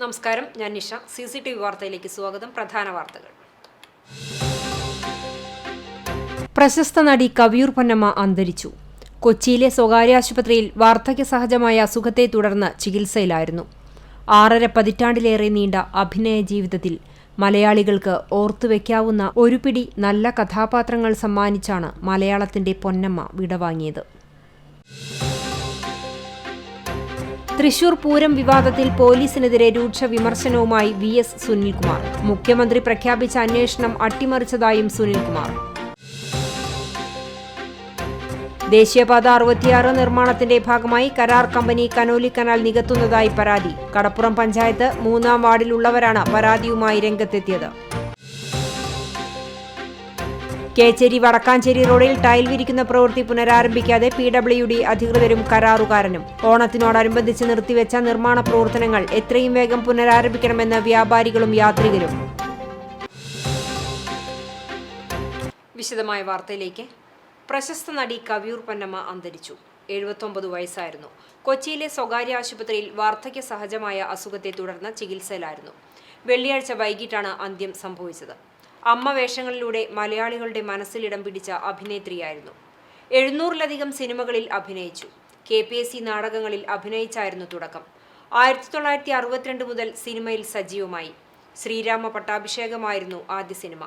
നമസ്കാരം, ഞാൻ നിഷ. CCTV വാർത്തയിലേക്ക് സ്വാഗതം. പ്രധാന വാർത്തകൾ. പ്രശസ്ത നടി കവിയൂർ പൊന്നമ്മ അന്തരിച്ചു. കൊച്ചിയിലെ സ്വകാര്യ ആശുപത്രിയിൽ വാർദ്ധക്യ സഹജമായ അസുഖത്തെ തുടർന്ന് ചികിത്സയിലായിരുന്നു. 6.5 പതിറ്റാണ്ടിലേറെ നീണ്ട അഭിനയ ജീവിതത്തിൽ മലയാളികൾക്ക് ഓർത്തുവെക്കാവുന്ന ഒരു പിടി നല്ല കഥാപാത്രങ്ങൾ സമ്മാനിച്ചാണ് മലയാളത്തിന്റെ പൊന്നമ്മ വിടവാങ്ങിയത്. തൃശൂർ പൂരം വിവാദത്തിൽ പോലീസിനെതിരെ രൂക്ഷ വിമർശനവുമായി VS സുനിൽകുമാർ. മുഖ്യമന്ത്രി പ്രഖ്യാപിച്ച അന്വേഷണം അട്ടിമറിച്ചതായും സുനിൽകുമാർ. ദേശീയപാത 66 നിർമ്മാണത്തിന്റെ ഭാഗമായി കരാർ കമ്പനി കനോലി കനാൽ നികത്തുന്നതായി പരാതി. കടപ്പുറം പഞ്ചായത്ത് 3-ാം വാർഡിലുള്ളവരാണ് പരാതിയുമായി രംഗത്തെത്തിയത്. കേച്ചേരി വടക്കാഞ്ചേരി റോഡിൽ ടൈൽ വിരിക്കുന്ന പ്രവൃത്തി പുനരാരംഭിക്കാതെ PWD അധികൃതരും കരാറുകാരനും. ഓണത്തിനോടനുബന്ധിച്ച് നിർത്തിവെച്ച നിർമ്മാണ പ്രവർത്തനങ്ങൾ എത്രയും വേഗം പുനരാരംഭിക്കണമെന്ന് വ്യാപാരികളും യാത്രികരും. വിശദമായ വാർത്തയിലേക്ക്. പ്രശസ്ത നടി കവിയൂർ പൊന്നമ്മ അന്തരിച്ചു. 79 വയസ്സായിരുന്നു. കൊച്ചിയിലെ സ്വകാര്യ ആശുപത്രിയിൽ വാർദ്ധക്യ സഹജമായ അസുഖത്തെ തുടർന്ന് ചികിത്സയിലായിരുന്നു. വെള്ളിയാഴ്ച വൈകിട്ടാണ് അന്ത്യം സംഭവിച്ചത്. അമ്മ വേഷങ്ങളിലൂടെ മലയാളികളുടെ മനസ്സിലിടം പിടിച്ച അഭിനേത്രിയായിരുന്നു. 700-ലധികം സിനിമകളിൽ അഭിനയിച്ചു. KPSC നാടകങ്ങളിൽ അഭിനയിച്ചായിരുന്നു തുടക്കം. 1962 മുതൽ സിനിമയിൽ സജീവമായി. ശ്രീരാമ പട്ടാഭിഷേകമായിരുന്നു ആദ്യ സിനിമ.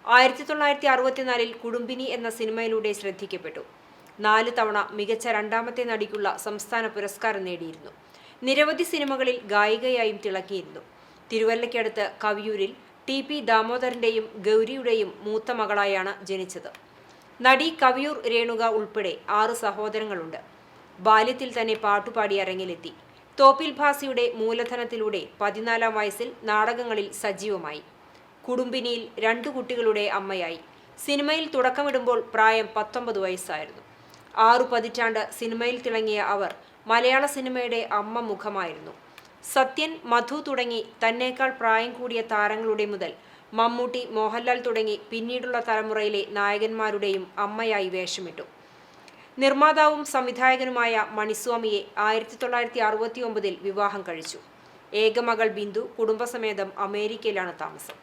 1964-ൽ കുടുംബിനി എന്ന സിനിമയിലൂടെ ശ്രദ്ധിക്കപ്പെട്ടു. 4 തവണ മികച്ച രണ്ടാമത്തെ നടിക്കുള്ള സംസ്ഥാന പുരസ്കാരം നേടിയിരുന്നു. നിരവധി സിനിമകളിൽ ഗായികയായും തിളക്കിയിരുന്നു. തിരുവല്ലയ്ക്കടുത്ത് കവിയൂരിൽ TP ദാമോദരന്റെയും ഗൗരിയുടെയും മൂത്ത മകളായാണ് ജനിച്ചത്. നടി കവിയൂർ രേണുക ഉൾപ്പെടെ 6 സഹോദരങ്ങളുണ്ട്. ബാല്യത്തിൽ തന്നെ പാട്ടുപാടി അരങ്ങിലെത്തി. തോപ്പിൽ ഭാസിയുടെ മൂലധനത്തിലൂടെ 14-ാം വയസ്സിൽ നാടകങ്ങളിൽ സജീവമായി. കുടുംബിനിയിൽ 2 കുട്ടികളുടെ അമ്മയായി. സിനിമയിൽ തുടക്കമിടുമ്പോൾ പ്രായം 19 വയസ്സായിരുന്നു. 6 പതിറ്റാണ്ട് സിനിമയിൽ തിളങ്ങിയ അവർ മലയാള സിനിമയുടെ അമ്മ മുഖമായിരുന്നു. സത്യൻ, മധു തുടങ്ങി തന്നേക്കാൾ പ്രായം കൂടിയ താരങ്ങളുടെ മുതൽ മമ്മൂട്ടി, മോഹൻലാൽ തുടങ്ങി പിന്നീടുള്ള തലമുറയിലെ നായകന്മാരുടെയും അമ്മയായി വേഷമിട്ടു. നിർമ്മാതാവും സംവിധായകനുമായ മണിസ്വാമിയെ 1969-ൽ വിവാഹം കഴിച്ചു. ഏകമകൾ ബിന്ദു കുടുംബസമേതം അമേരിക്കയിലാണ് താമസം.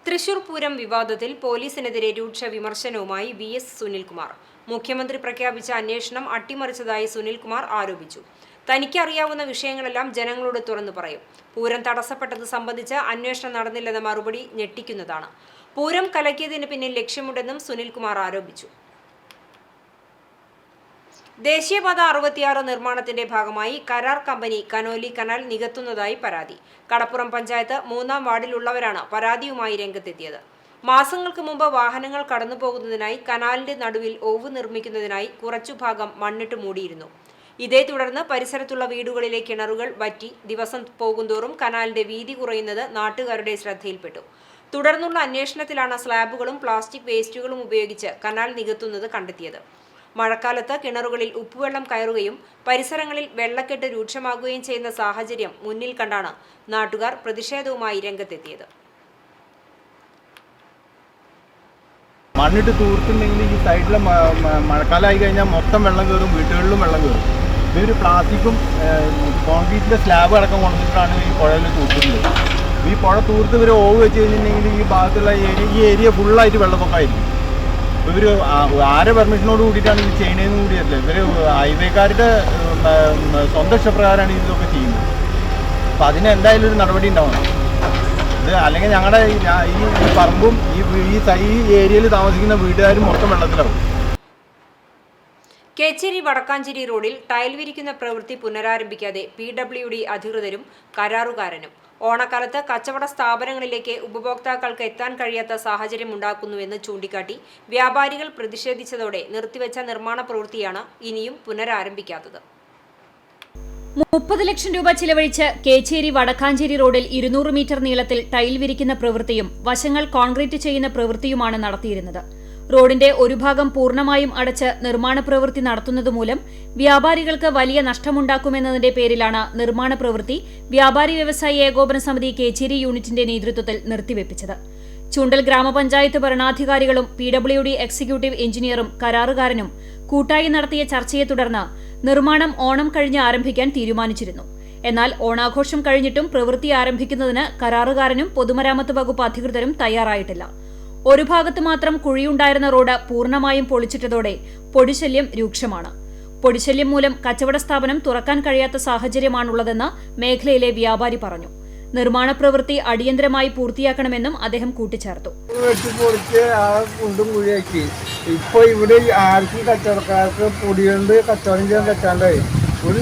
തൃശൂർ പൂരം വിവാദത്തിൽ പോലീസിനെതിരെ രൂക്ഷ വിമർശനവുമായി VS സുനിൽകുമാർ. മുഖ്യമന്ത്രി പ്രഖ്യാപിച്ച അന്വേഷണം അട്ടിമറിച്ചതായി സുനിൽകുമാർ ആരോപിച്ചു. തനിക്കറിയാവുന്ന വിഷയങ്ങളെല്ലാം ജനങ്ങളോട് തുറന്നു പറയും. പൂരം തടസ്സപ്പെട്ടത് സംബന്ധിച്ച് അന്വേഷണം നടന്നില്ലെന്ന മറുപടി ഞെട്ടിക്കുന്നതാണ്. പൂരം കലക്കിയതിന് പിന്നിൽ ലക്ഷ്യമുണ്ടെന്നും സുനിൽകുമാർ ആരോപിച്ചു. ദേശീയപാത 66 നിർമ്മാണത്തിന്റെ ഭാഗമായി കരാർ കമ്പനി കനോലി കനാൽ നികത്തുന്നതായി പരാതി. കടപ്പുറം പഞ്ചായത്ത് 3-ാം വാർഡിലുള്ളവരാണ് പരാതിയുമായി രംഗത്തെത്തിയത്. മാസങ്ങൾക്ക് മുമ്പ് വാഹനങ്ങൾ കടന്നുപോകുന്നതിനായി കനാലിന്റെ നടുവിൽ ഓവ് നിർമ്മിക്കുന്നതിനായി കുറച്ചുഭാഗം മണ്ണിട്ട് മൂടിയിരുന്നു. ഇതേ തുടർന്ന് പരിസരത്തുള്ള വീടുകളിലെ കിണറുകൾ വറ്റി. ദിവസം പോകുന്തോറും കനാലിന്റെ വീതി കുറയുന്നത് നാട്ടുകാരുടെ ശ്രദ്ധയിൽപ്പെട്ടു. തുടർന്നുള്ള അന്വേഷണത്തിലാണ് സ്ലാബുകളും പ്ലാസ്റ്റിക് വേസ്റ്റുകളും ഉപയോഗിച്ച് കനാൽ നികത്തുന്നത് കണ്ടെത്തിയത്. മഴക്കാലത്ത് കിണറുകളിൽ ഉപ്പുവെള്ളം കയറുകയും പരിസരങ്ങളിൽ വെള്ളക്കെട്ട് രൂക്ഷമാകുകയും ചെയ്യുന്ന സാഹചര്യം മുന്നിൽ കണ്ടാണ് നാട്ടുകാർ പ്രതിഷേധവുമായി രംഗത്തെത്തിയത്. മണ്ണിട്ട് തൂർത്തുണ്ടെങ്കിൽ ഈ സൈഡിലെ മഴക്കാലമായി കഴിഞ്ഞാൽ മൊത്തം വെള്ളം കയറും, വീട്ടുകളിലും വെള്ളം കയറും. ഇവർ പ്ലാസ്റ്റിക്കും കോൺക്രീറ്റിൻ്റെ സ്ലാബ് അടക്കം കൊണ്ടുവന്നിട്ടാണ് ഈ പുഴയിൽ തൂർത്തുന്നത്. ഈ പുഴ തൂർത്ത് ഇവർ ഓവ് വെച്ച് കഴിഞ്ഞിട്ടുണ്ടെങ്കിൽ ഈ ഭാഗത്തുള്ള ഏരിയ ഫുള്ളായിട്ട് വെള്ളപ്പൊക്കമായിരിക്കും. ഇവർ ആരെ പെർമിഷനോട് കൂടിയിട്ടാണ് ഇത് ചെയ്യുന്നതെന്ന് കൂടിയല്ല. ഇവർ ഹൈവേക്കാരുടെ സ്വന്തം ഇഷ്ടപ്രകാരമാണ് ഇതൊക്കെ ചെയ്യുന്നത്. അപ്പോൾ അതിന് എന്തായാലും ഒരു നടപടി ഉണ്ടാവണം. ഇത് അല്ലെങ്കിൽ ഞങ്ങളുടെ ഈ പറമ്പും ഈ ഏരിയയിൽ താമസിക്കുന്ന വീട്ടുകാരും മൊത്തം വെള്ളത്തിലാവും. കേച്ചേരി വടക്കാഞ്ചേരി റോഡിൽ ടൈൽ വിരിക്കുന്ന പ്രവൃത്തി പുനരാരംഭിക്കാതെ PWD അധികൃതരും കരാറുകാരനും. ഓണക്കാലത്ത് കച്ചവട സ്ഥാപനങ്ങളിലേക്ക് ഉപഭോക്താക്കൾക്ക് എത്താൻ കഴിയാത്ത സാഹചര്യം ഉണ്ടാക്കുന്നുവെന്ന് ചൂണ്ടിക്കാട്ടി വ്യാപാരികൾ പ്രതിഷേധിച്ചതോടെ നിർത്തിവെച്ച നിർമ്മാണ പ്രവൃത്തിയാണ് ഇനിയും പുനരാരംഭിക്കാത്തത്. 30 ലക്ഷം രൂപ ചിലവഴിച്ച് കേച്ചേരി വടക്കാഞ്ചേരി റോഡിൽ 200 മീറ്റർ നീളത്തിൽ ടൈൽ വിരിക്കുന്ന പ്രവൃത്തിയും വശങ്ങൾ കോൺക്രീറ്റ് ചെയ്യുന്ന പ്രവൃത്തിയുമാണ് നടത്തിയിരുന്നത്. റോഡിന്റെ ഒരു ഭാഗം പൂർണ്ണമായും അടച്ച് നിർമ്മാണ പ്രവൃത്തി നടത്തുന്നതുമൂലം വ്യാപാരികൾക്ക് വലിയ നഷ്ടമുണ്ടാക്കുമെന്നതിന്റെ പേരിലാണ് നിർമ്മാണ പ്രവൃത്തി വ്യാപാരി വ്യവസായി ഏകോപന സമിതി കേച്ചേരി യൂണിറ്റിന്റെ നേതൃത്വത്തിൽ നിർത്തിവെപ്പിച്ചത്. ചുണ്ടൽ ഗ്രാമപഞ്ചായത്ത് ഭരണാധികാരികളും PWD എക്സിക്യൂട്ടീവ് എഞ്ചിനീയറും കരാറുകാരനും കൂട്ടായി നടത്തിയ ചർച്ചയെ തുടർന്ന് നിർമ്മാണം ഓണം കഴിഞ്ഞ് ആരംഭിക്കാൻ തീരുമാനിച്ചിരുന്നു. എന്നാൽ ഓണാഘോഷം കഴിഞ്ഞിട്ടും പ്രവൃത്തി ആരംഭിക്കുന്നതിന് കരാറുകാരനും പൊതുമരാമത്ത് വകുപ്പ് അധികൃതരും തയ്യാറായിട്ടില്ല. ഒരു ഭാഗത്ത് മാത്രം കുഴിയുണ്ടായിരുന്ന റോഡ് പൂർണ്ണമായും പൊളിച്ചിട്ടതോടെ പൊടിശല്യം രൂക്ഷമാണ്. പൊടിശല്യം മൂലം കച്ചവട സ്ഥാപനം തുറക്കാൻ കഴിയാത്ത സാഹചര്യമാണുള്ളതെന്ന് മേഖലയിലെ വ്യാപാരി പറഞ്ഞു. നിർമ്മാണ പ്രവൃത്തി അടിയന്തരമായി പൂർത്തിയാക്കണമെന്നും അദ്ദേഹം കൂട്ടിച്ചേർത്തു. ഇപ്പൊ ഇവിടെ ആർക്കും കച്ചവടക്കാർക്ക് പൊടിയുണ്ട് കച്ചവടം ചെയ്യാൻ പറ്റാണ്ടായി. ഒരു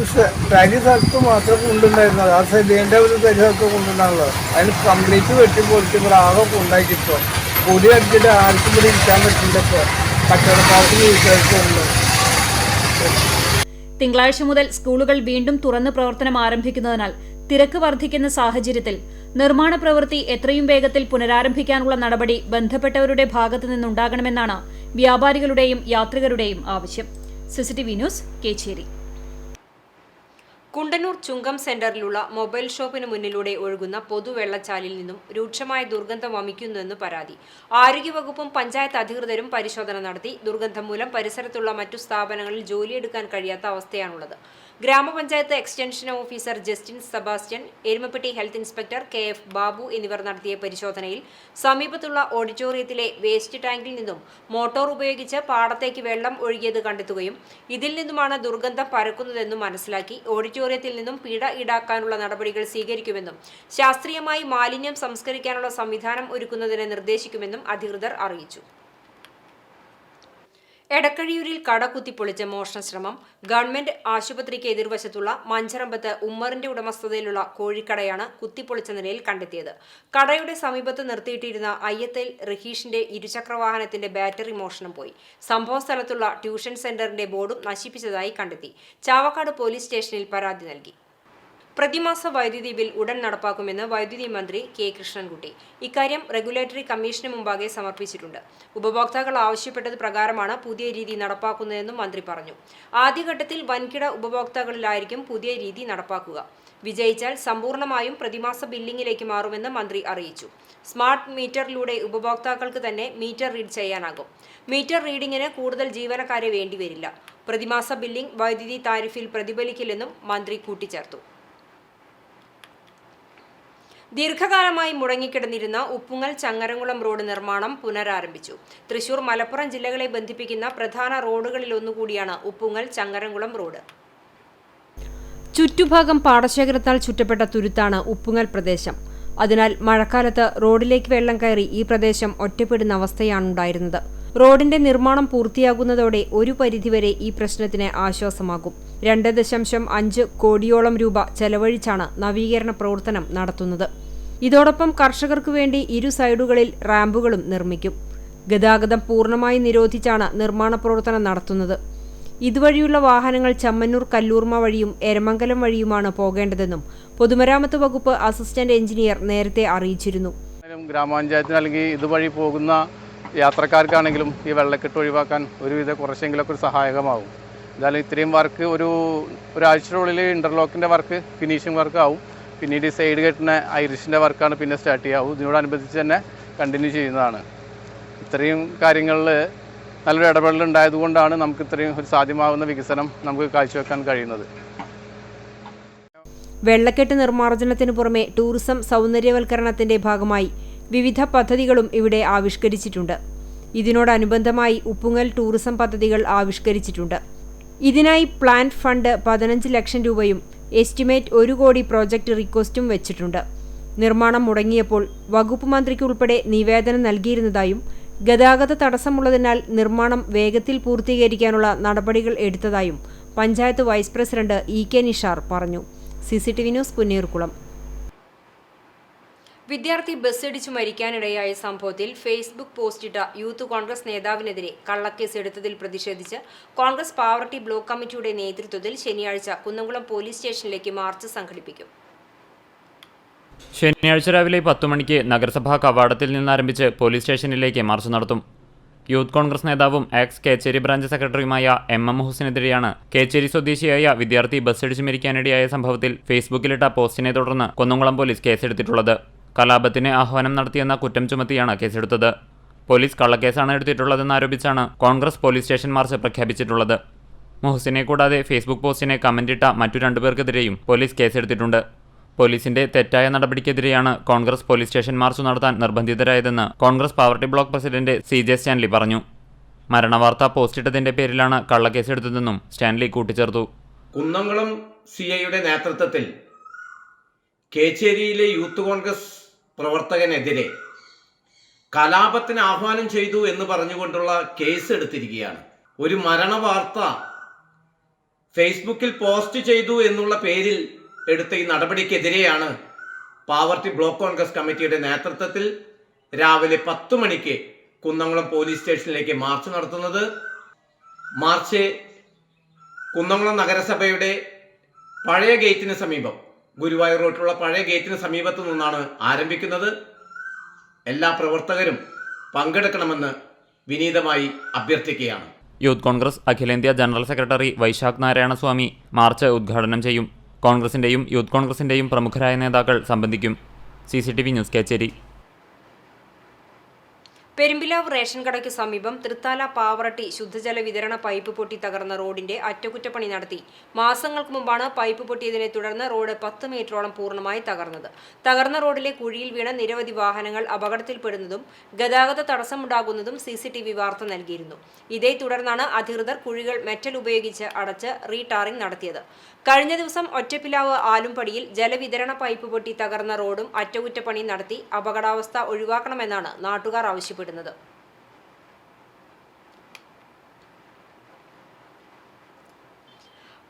തരി സ്ഥലത്ത് മാത്രം കൊണ്ടുണ്ടായിരുന്നത്, ആ സെല്ലിന്റെ ഒരു തരി സ്ഥലത്ത് കൊണ്ടുണ്ടാണല്ലോ. അതിന് കംപ്ലീറ്റ് വെട്ടിപ്പൊളിച്ച് ഇവിടെ ആകെ കൊണ്ടാക്കിപ്പോ പൊടി അടിച്ചിട്ട് ആർക്കും ഇവിടെ ഇരിക്കാൻ പറ്റില്ല. ഇപ്പൊ കച്ചവടക്കാർക്ക് വീട്ടുകാർക്കുണ്ട്. തിങ്കളാഴ്ച മുതൽ സ്കൂളുകൾ വീണ്ടും തുറന്ന് പ്രവർത്തനം ആരംഭിക്കുന്നതിനാൽ തിരക്ക് വർദ്ധിക്കുന്ന സാഹചര്യത്തിൽ നിർമ്മാണ പ്രവൃത്തി എത്രയും വേഗത്തിൽ പുനരാരംഭിക്കാനുള്ള നടപടി ബന്ധപ്പെട്ടവരുടെ ഭാഗത്തു നിന്നുണ്ടാകണമെന്നാണ് വ്യാപാരികളുടെയും യാത്രികരുടെയും ആവശ്യം. CCTV news, Kecheri. കുണ്ടന്നൂർ ചുങ്കം സെന്ററിലുള്ള മൊബൈൽ ഷോപ്പിന് മുന്നിലൂടെ ഒഴുകുന്ന പൊതുവെള്ളച്ചാലിൽ നിന്നും രൂക്ഷമായ ദുർഗന്ധം വമിക്കുന്നുവെന്ന് പരാതി. ആരോഗ്യവകുപ്പും പഞ്ചായത്ത് അധികൃതരും പരിശോധന നടത്തി. ദുർഗന്ധം മൂലം പരിസരത്തുള്ള മറ്റു സ്ഥാപനങ്ങളിൽ ജോലിയെടുക്കാൻ കഴിയാത്ത അവസ്ഥയാണുള്ളത്. ഗ്രാമപഞ്ചായത്ത് extension officer Justin Sebastian, Erumapetty health inspector KF Babu എന്നിവർ നടത്തിയ പരിശോധനയിൽ സമീപത്തുള്ള ഓഡിറ്റോറിയത്തിലെ വേസ്റ്റ് ടാങ്കിൽ നിന്നും മോട്ടോർ ഉപയോഗിച്ച് പാടത്തേക്ക് വെള്ളം ഒഴുകിയത് കണ്ടെത്തുകയും ഇതിൽ നിന്നുമാണ് ദുർഗന്ധം പരക്കുന്നതെന്നും മനസ്സിലാക്കി ഓഡിറ്റോറിയത്തിൽ നിന്നും പിഴ ഈടാക്കാനുള്ള നടപടികൾ സ്വീകരിക്കുമെന്നും ശാസ്ത്രീയമായി മാലിന്യം സംസ്കരിക്കാനുള്ള സംവിധാനം ഒരുക്കുന്നതിന് നിർദ്ദേശിക്കുമെന്നും അധികൃതർ അറിയിച്ചു. എടക്കഴിയൂരിൽ കട കുത്തിപ്പൊളിച്ച മോഷണശ്രമം. ഗവൺമെന്റ് ആശുപത്രിക്ക് എതിർവശത്തുള്ള മഞ്ചരമ്പത്ത് ഉമ്മറിന്റെ ഉടമസ്ഥതയിലുള്ള കോഴിക്കടയാണ് കുത്തിപ്പൊളിച്ച നിലയിൽ കണ്ടെത്തിയത്. കടയുടെ സമീപത്ത് നിർത്തിയിട്ടിരുന്ന അയ്യത്തേൽ റഹീഷിന്റെ ഇരുചക്രവാഹനത്തിന്റെ ബാറ്ററി മോഷണം പോയി. സംഭവ സ്ഥലത്തുള്ള ട്യൂഷൻ സെന്ററിന്റെ ബോർഡും നശിപ്പിച്ചതായി കണ്ടെത്തി. ചാവക്കാട് പോലീസ് സ്റ്റേഷനിൽ പരാതി നൽകി. പ്രതിമാസ വൈദ്യുതി ബിൽ ഉടൻ നടപ്പാക്കുമെന്ന് വൈദ്യുതി മന്ത്രി K. കൃഷ്ണൻകുട്ടി. ഇക്കാര്യം റെഗുലേറ്ററി കമ്മീഷന് മുമ്പാകെ സമർപ്പിച്ചിട്ടുണ്ട്. ഉപഭോക്താക്കൾ ആവശ്യപ്പെട്ടത് പ്രകാരമാണ് പുതിയ രീതി നടപ്പാക്കുന്നതെന്നും മന്ത്രി പറഞ്ഞു. ആദ്യഘട്ടത്തിൽ വൻകിട ഉപഭോക്താക്കളിലായിരിക്കും പുതിയ രീതി നടപ്പാക്കുക. വിജയിച്ചാൽ സമ്പൂർണ്ണമായും പ്രതിമാസ ബില്ലിംഗിലേക്ക് മാറുമെന്ന് മന്ത്രി അറിയിച്ചു. സ്മാർട്ട് മീറ്ററിലൂടെ ഉപഭോക്താക്കൾക്ക് തന്നെ മീറ്റർ റീഡ് ചെയ്യാനാകും. മീറ്റർ റീഡിംഗിന് കൂടുതൽ ജീവനക്കാരെ വേണ്ടിവരില്ല. പ്രതിമാസ ബില്ലിംഗ് വൈദ്യുതി താരിഫിൽ പ്രതിഫലിക്കില്ലെന്നും മന്ത്രി കൂട്ടിച്ചേർത്തു. ദീർഘകാലമായി മുടങ്ങിക്കിടന്നിരുന്ന ഉപ്പുങ്ങൽ ചങ്ങരംകുളം റോഡ് നിർമ്മാണം പുനരാരംഭിച്ചു. തൃശൂർ, മലപ്പുറം ജില്ലകളെ ബന്ധിപ്പിക്കുന്ന പ്രധാന റോഡുകളിലൊന്നുകൂടിയാണ് ഉപ്പുങ്ങൽ ചങ്ങരംകുളം റോഡ്. ചുറ്റുഭാഗം പാടശേഖരത്താൽ ചുറ്റപ്പെട്ട തുരുത്താണ് ഉപ്പുങ്ങൽ പ്രദേശം. അതിനാൽ മഴക്കാലത്ത് റോഡിലേക്ക് വെള്ളം കയറി ഈ പ്രദേശം ഒറ്റപ്പെടുന്ന അവസ്ഥയാണുണ്ടായിരുന്നത്. റോഡിന്റെ നിർമ്മാണം പൂർത്തിയാകുന്നതോടെ ഒരു പരിധിവരെ ഈ പ്രശ്നത്തിന് ആശ്വാസമാകും. 2.5 കോടിയോളം രൂപ ചെലവഴിച്ചാണ് നവീകരണ പ്രവർത്തനം നടത്തുന്നത്. ഇതോടൊപ്പം കർഷകർക്കു വേണ്ടി ഇരു സൈഡുകളിൽ റാമ്പുകളും നിർമ്മിക്കും. ഗതാഗതം പൂർണ്ണമായി നിരോധിച്ചാണ് നിർമ്മാണ പ്രവർത്തനം നടത്തുന്നത്. ഇതുവഴിയുള്ള വാഹനങ്ങൾ ചമ്മന്നൂർ കല്ലൂർമ വഴിയും എരമംഗലം വഴിയുമാണ് പോകേണ്ടതെന്നും പൊതുമരാമത്ത് വകുപ്പ് അസിസ്റ്റന്റ് എഞ്ചിനീയർ നേരത്തെ അറിയിച്ചിരുന്നു. ഗ്രാമപഞ്ചായത്തിന് അല്ലെങ്കിൽ ഇതുവഴി പോകുന്ന യാത്രക്കാർക്കാണെങ്കിലും ഈ വെള്ളക്കെട്ട് ഒഴിവാക്കാൻ ഒരുവിധ കുറച്ചെങ്കിലൊക്കെ ഒരു സഹായകമാവും. എന്തായാലും ഇത്രയും വർക്ക് ഒരാഴ്ചയുള്ളിൽ ഇൻ്റർലോക്കിൻ്റെ വർക്ക് ഫിനിഷിംഗ് വർക്ക് ആവും. പിന്നീട് സൈഡ് കെട്ടുന്ന ഐറിഷിൻ്റെ വർക്കാണ് പിന്നെ സ്റ്റാർട്ട് ചെയ്യാവും. ഇതിനോടനുബന്ധിച്ച് തന്നെ കണ്ടിന്യൂ ചെയ്യുന്നതാണ്. ഇത്രയും കാര്യങ്ങളിൽ നല്ലൊരു ഇടപെടലുണ്ടായതുകൊണ്ടാണ് നമുക്ക് ഇത്രയും ഒരു സാധ്യമാകുന്ന വികസനം നമുക്ക് കാഴ്ചവെക്കാൻ കഴിയുന്നത്. വെള്ളക്കെട്ട് നിർമ്മാർജ്ജനത്തിനു പുറമെ ടൂറിസം സൗന്ദര്യവൽക്കരണത്തിന്റെ ഭാഗമായി വിവിധ പദ്ധതികളും ഇവിടെ ആവിഷ്കരിച്ചിട്ടുണ്ട്. ഇതിനോടനുബന്ധമായി ഉപ്പുങ്ങൽ ടൂറിസം പദ്ധതികൾ ആവിഷ്കരിച്ചിട്ടുണ്ട്. ഇതിനായി പ്ലാന്റ് ഫണ്ട് 15 ലക്ഷം രൂപയും എസ്റ്റിമേറ്റ് 1 കോടി പ്രോജക്റ്റ് റിക്വസ്റ്റും വെച്ചിട്ടുണ്ട്. നിർമ്മാണം മുടങ്ങിയപ്പോൾ വകുപ്പ് മന്ത്രിക്ക് ഉൾപ്പെടെ നിവേദനം നൽകിയിരുന്നതായും ഗതാഗത തടസ്സമുള്ളതിനാൽ നിർമ്മാണം വേഗത്തിൽ പൂർത്തീകരിക്കാനുള്ള നടപടികൾ എടുത്തതായും panchayat vice president EK Nishar പറഞ്ഞു. CCTV news, Punnayurkulam. വിദ്യാർത്ഥി ബസ്സിടിച്ചു മരിക്കാനിടയായ സംഭവത്തിൽ ഫേസ്ബുക്ക് പോസ്റ്റിട്ട യൂത്ത് കോൺഗ്രസ് നേതാവിനെതിരെ കള്ളക്കേസ് എടുത്തതിൽ പ്രതിഷേധിച്ച് കോൺഗ്രസ് പാവറട്ടി ബ്ലോക്ക് കമ്മിറ്റിയുടെ നേതൃത്വത്തിൽ ശനിയാഴ്ച കുന്നംകുളം പോലീസ് സ്റ്റേഷനിലേക്ക് മാർച്ച് സംഘടിപ്പിക്കും. ശനിയാഴ്ച രാവിലെ 10 മണിക്ക് നഗരസഭാ കവാടത്തിൽ നിന്നാരംഭിച്ച് പോലീസ് സ്റ്റേഷനിലേക്ക് മാർച്ച് നടത്തും. യൂത്ത് കോൺഗ്രസ് നേതാവും എക്സ് കേച്ചേരി ബ്രാഞ്ച് സെക്രട്ടറിയുമായ MM ഹുസൈനെതിരെയാണ് കേച്ചേരി സ്വദേശിയായ വിദ്യാർത്ഥി ബസ്സിടിച്ചു മരിക്കാനിടയായ സംഭവത്തിൽ ഫേസ്ബുക്കിലിട്ട പോസ്റ്റിനെ തുടർന്ന് കുന്നംകുളം പോലീസ് കേസെടുത്തിട്ടുള്ളത്. കലാപത്തിന് ആഹ്വാനം നടത്തിയെന്ന കുറ്റം ചുമത്തിയാണ് കേസെടുത്തത്. പോലീസ് കള്ളക്കേസാണ് എടുത്തിട്ടുള്ളതെന്നാരോപിച്ചാണ് കോൺഗ്രസ് പോലീസ് സ്റ്റേഷൻ മാർച്ച് പ്രഖ്യാപിച്ചിട്ടുള്ളത്. മുഹസിനെ കൂടാതെ ഫേസ്ബുക്ക് പോസ്റ്റിനെ കമന്റിട്ട മറ്റു 2 പേർക്കെതിരെയും പോലീസ് കേസെടുത്തിട്ടുണ്ട്. പോലീസിന്റെ തെറ്റായ നടപടിക്കെതിരെയാണ് കോൺഗ്രസ് പോലീസ് സ്റ്റേഷൻ മാർച്ച് നടത്താൻ നിർബന്ധിതരായതെന്ന് Congress Pavaratty block president CJ Stanley പറഞ്ഞു. മരണവാർത്ത പോസ്റ്റിട്ടതിന്റെ പേരിലാണ് കള്ളക്കേസെടുത്തതെന്നും സ്റ്റാൻലി കൂട്ടിച്ചേർത്തു. കുന്നംകുളം CIയുടെ നേതൃത്വത്തിൽ കേച്ചേരിയിലെ യൂത്ത് കോൺഗ്രസ് പ്രവർത്തകനെതിരെ കലാപത്തിന് ആഹ്വാനം ചെയ്തു എന്ന് പറഞ്ഞുകൊണ്ടുള്ള കേസ് എടുത്തിരിക്കുകയാണ്. ഒരു മരണവാർത്ത ഫേസ്ബുക്കിൽ പോസ്റ്റ് ചെയ്തു എന്നുള്ള പേരിൽ എടുത്ത ഈ നടപടിക്കെതിരെയാണ് പാവർട്ടി ബ്ലോക്ക് കോൺഗ്രസ് കമ്മിറ്റിയുടെ നേതൃത്വത്തിൽ രാവിലെ 10 മണിക്ക് കുന്നംകുളം പോലീസ് സ്റ്റേഷനിലേക്ക് മാർച്ച് നടത്തുന്നത്. മാർച്ച് കുന്നംകുളം നഗരസഭയുടെ പഴയ ഗേറ്റിന് സമീപം, ഗുരുവായൂർ റോഡിലുള്ള പഴയ ഗേറ്റിന് സമീപത്തു നിന്നാണ് ആരംഭിക്കുന്നത്. എല്ലാ പ്രവർത്തകരും പങ്കെടുക്കണമെന്ന് വിനീതമായി അഭ്യർത്ഥിക്കുകയാണ്. യൂത്ത് കോൺഗ്രസ് അഖിലേന്ത്യാ general secretary Vaishakh Narayanaswamy march ഉദ്ഘാടനം ചെയ്യും. കോൺഗ്രസിന്റെയും യൂത്ത് കോൺഗ്രസിന്റെയും പ്രമുഖരായ നേതാക്കൾ സംബന്ധിക്കും. CCTV news Kechery. Perumpilavu ration കടയ്ക്ക് സമീപം തൃത്താല പാവറട്ടി ശുദ്ധജല വിതരണ പൈപ്പ് പൊട്ടി തകർന്ന റോഡിന്റെ അറ്റകുറ്റപ്പണി നടത്തി. മാസങ്ങൾക്ക് മുമ്പാണ് പൈപ്പ് പൊട്ടിയതിനെ തുടർന്ന് റോഡ് 10 മീറ്ററോളം പൂർണ്ണമായി തകർന്നത്. തകർന്ന റോഡിലെ കുഴിയിൽ വീണ നിരവധി വാഹനങ്ങൾ അപകടത്തിൽപ്പെടുന്നതും ഗതാഗത തടസ്സമുണ്ടാകുന്നതും CCTV വാർത്ത നൽകിയിരുന്നു. ഇതേ തുടർന്നാണ് അധികൃതർ കുഴികൾ മെറ്റൽ ഉപയോഗിച്ച് അടച്ച് റീടാറിംഗ് നടത്തിയത്. കഴിഞ്ഞ ദിവസം ഒറ്റപ്പിലാവ് ആലുംപടിയിൽ ജലവിതരണ പൈപ്പ് പൊട്ടി തകർന്ന റോഡും അറ്റകുറ്റപ്പണി നടത്തി അപകടാവസ്ഥ ഒഴിവാക്കണമെന്നാണ് നാട്ടുകാർ ആവശ്യപ്പെടുന്നത്.